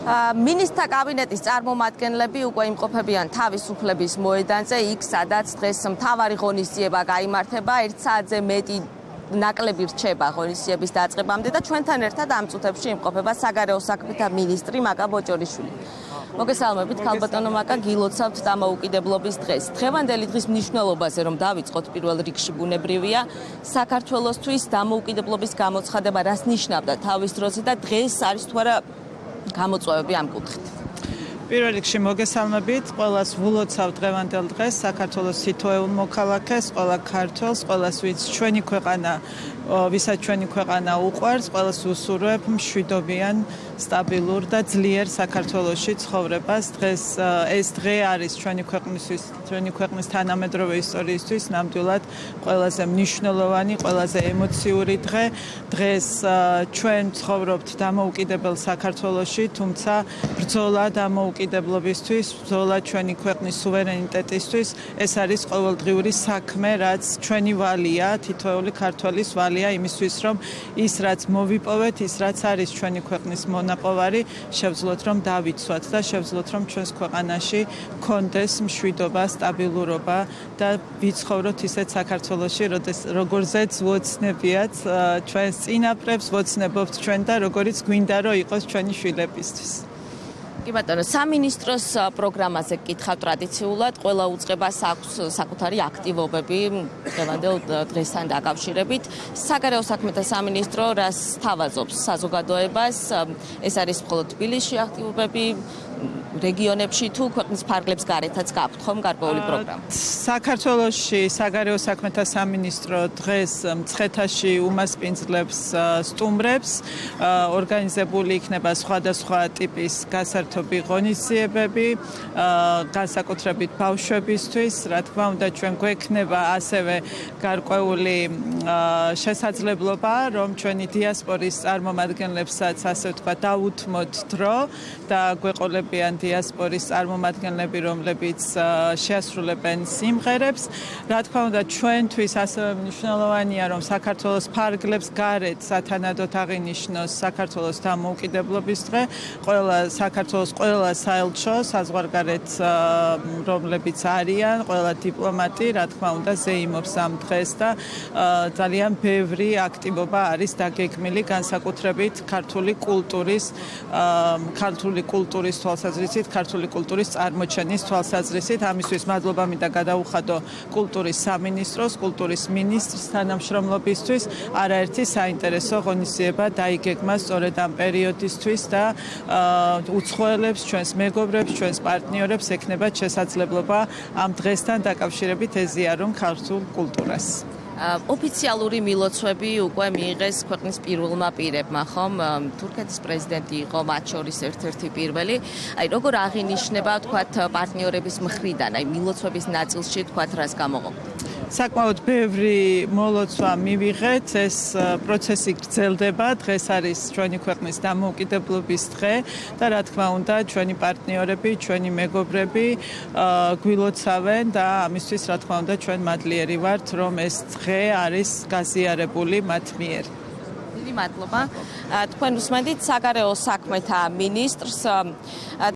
მინისტრთა კაბინეტის წარმომადგენლები უკვე იმყოფებიან თავისუფლების მოედანზე, იქ სადაც დღეს მთავარი ღონისძიება გაიმართება, 1 საათზე მეტი ნაკლები რჩება ღონისძიების დაწყებამდე და ჩვენთან ერთად ამ წუთებში იმყოფება საგარეო საქმეთა მინისტრი მაკა ბოჭორიშვილი. მოგესალმებით, ქალბატონო მაკა, გილოცავთ დამოუკიდებლობის დღეს. დღევანდელი დღის მნიშვნელობაზე რომ დავიწყოთ, პირველ რიგში ბუნებრივია, საქართველოსთვის დამოუკიდებლობის გამოცხადება რას ნიშნავდა თავის დროზე და დღეს არის თუ არა გამოწვევები ამ კუთხით. პირველ რიგში მოგესალმებით, ყველას ვილოცავ დღევანდელ დღეს საქართველოს თითოეულ მოქალაქეს, ყველა ქართველს, ყველას ვინც ჩვენი ქვეყანა, ვისაც ჩვენი ქვეყანა უყვარს, ყველას ვუსურვებ მშვიდობიან, სტაბილურ და ძლიერ საქართველოში ცხოვრებას. დღეს ეს დღე არის ჩვენი ქვეყნის თანამედროვე ისტორიისთვის ნამდვილად ყველაზე მნიშვნელოვანი, ყველაზე ემოციური დღე. დღეს ჩვენ ცხოვრობთ დამოუკიდებელ საქართველოში, თუმცა ბრძოლა დამოუკიდებლობისთვის, ბრძოლა ჩვენი ქვეყნის სუვერენიტეტისთვის, ეს არის ყოველდღიური საქმე, რაც ჩვენი ვალია, თითოეული ქართველის ვალია იმისთვის, რომ ის რაც მოვიპოვეთ, ის რაც არის ჩვენი ქვეყნის მონაპოვარი, შევძლოთ რომ დავიცვათ და შევძლოთ რომ ჩვენს ქვეყანაში გქონდეს მშვიდობა, სტაბილურობა და ვიცხოვროთ ისეთ საქართველოში, როგორზეც ვოცნებიათ ჩვენს წინაპრებს, ვოცნებობთ ჩვენ და როგორიც გვინდა რომ იყოს ჩვენი შვილებისთვის. კი ბატონო, სამინისტროს პროგრამაზე გკითხავ ტრადიციულად, ყველა უწყებას აქვს საკუთარი აქტივობები დღევანდელ დღესთან დაკავშირებით. საგარეო საქმეთა სამინისტრო რას თავაზობს საზოგადოებას? ეს არის მხოლოდ თბილისში აქტივობები, რეგიონებში თუ ქვეყნის ფარგლებს გარეთაც გაქვთ ხომ გარკვეული პროგრამა? საქართველოში საგარეო საქმეთა სამინისტრო დღეს მცხეთაში უმასპინძლებს სტუმრებს, ორგანიზებული იქნება სხვადასხვა ტიპის გასართობი ღონისძიებები, განსაკუთრებით ბავშვებისთვის, რა თქმა უნდა, ჩვენ გვექნება ასევე გარკვეული შესაძლებლობა, რომ ჩვენი დიასპორის წარმომადგენლებსაც, ასე ვთქვათ, დაუთმოთ დრო და გვეყოლებიან დიასპორის წარმომადგენლები, რომლებიც შეასრულებენ სიმღერებს. რა თქმა უნდა, ჩვენთვის ასევე მნიშვნელოვანია, რომ საქართველოს ფარგლებს გარეთ სათანადოდ აღინიშნოს საქართველოს დამოუკიდებლობის დღე. საქართველოს ყველა საელჩო, საზღვარგარეთ, რომლებიც არიან, ყველა დიპლომატი, რა თქმა უნდა, ზეიმობს ამ დღეს და ძალიან ბევრი აქტივობა არის დაგეგმილი, განსაკუთრებით ქართული კულტურის თვალსაზრისით, ქართული კულტურის წარმოჩენის თვალსაზრისით. ამისთვის მადლობა მინდა გადაუხადო კულტურის სამინისტროს, კულტურის მინისტრს თანამშრომლობისთვის. არაერთი საინტერესო ღონისძიება დაიგეგმა სწორედ ამ პერიოდისთვის და უცხოელებს, ჩვენს მეგობრებს, ჩვენს პარტნიორებს ექნებათ შესაძლებლობა ამ დღესთან დაკავშირებით ეზიარონ ქართულ კულტურას. ოფიციალური მილოცვები უკვე მიიღეს ქვეყნის პირველმა პირებმა, ხომ? თურქეთის პრეზიდენტი იყო მათ შორის ერთ-ერთი პირველი. აი, როგორ აღინიშნება, თქვათ, პარტნიორების მხრიდან, აი, მილოცვების ნაწილში, თქვათ, რას გამოყოფდა? საკმაოდ ბევრი მოლოცვა მივიღეთ, ეს პროცესი გრძელდება. დღეს არის ჩვენი ქვეყნის დამოუკიდებლობის დღე და რა თქმა უნდა, ჩვენი პარტნიორები, ჩვენი მეგობრები გვილოცავენ და ამისთვის რა თქმა უნდა, ჩვენ მადლიერი ვართ, რომ ეს დღე არის გაზიარებული მათ მიერ. დიდი მადლობა. თქვენ უსმენთ საგარეო საქმეთა მინისტრს